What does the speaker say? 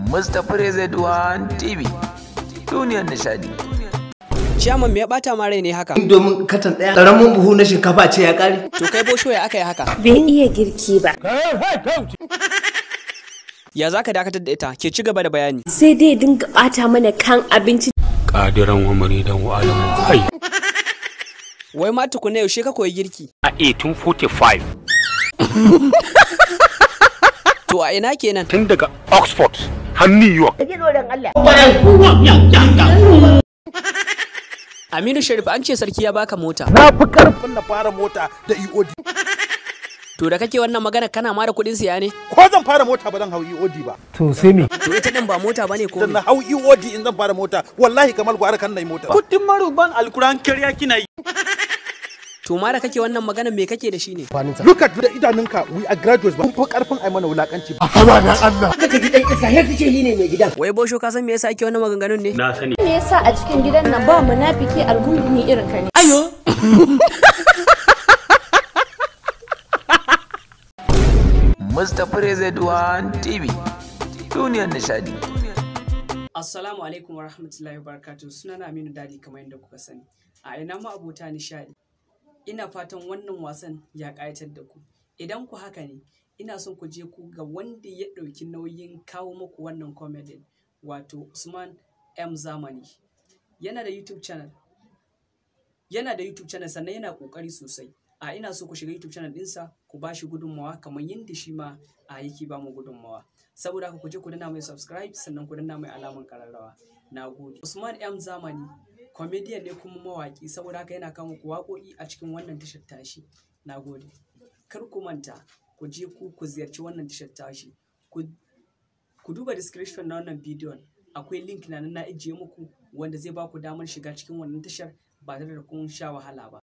Mustapha Rezeduwan TV, duniyar nishadi. Ciyaman me ya bata ma rai ne haka? Domin katan ɗaya ƙaramin buhu na shinkafa ce ya ƙare. To kai bosho ya aka yi haka? Bai iya girki ba. Ya za ka dakatar da ita? Ke ci gaba da bayani. Sai dai dinga bata mana kan abinci. Ƙadiran wa maridan wa alamu hai. Wai ma tukuna yaushe ka koyi girki? A 1845. To a ina kenan? Tun daga Oxford har New York. Aminu Sharif an ce sarki ya baka mota. Na fi karfin na fara mota da EOD. To da kake wannan magana kana ma da kuɗin siya ne? Ko zan fara mota ba zan hau EOD ba. To sai me? To ita din ba mota bane ko? Dan na hau EOD in zan fara mota, wallahi kamar gwara kan nayi mota. Kuɗin maruban alkuran kariya kina yi. To ma da kake wannan magana me kake da shi ne? Look at da idanunka, we are graduates ba. Kun fi karfin ai mana wulakanci ba. Kaka gidan iska ya fice ni ne mai gidan. Wai bosho ka san me yasa ake wannan maganganun ne? Na sani. Me yasa a cikin gidan nan ba munafiki algungumi irin ka ne? Ayo! Mustapha Rezeduwan TV, duniyar nishadi. Assalamu alaikum wa rahmatullahi wa barakatuh. Sunana Aminu Dadi kamar yadda kuka sani. A ina ma abota nishadi. Ina fatan wannan wasan ya ƙayatar da ku. Idan ku haka ne, ina son ku je ku ga wanda ya ɗauki nauyin kawo muku wannan comedy, wato Usman M Zamani. Yana da YouTube channel. Sannan yana ƙoƙari sosai. A ina so ku shiga YouTube channel ɗinsa ku ba shi gudunmawa kamar yadda shi ma a yake ba mu gudunmawa. Saboda haka ku je ku danna mai subscribe sannan ku danna mai alaman ƙararrawa. Na gode. Usman M Zamani comedian ne kuma mawaki, saboda haka yana kawo muku waƙoƙi a cikin wannan tashar tashi. Na gode. Kar ku manta ku je ku ziyarci wannan tashar tashi. Ku duba description na wannan bidiyon. Akwai link na ijiye muku wanda zai ba ku damar shiga cikin wannan tashar ba tare da kun sha wahala ba.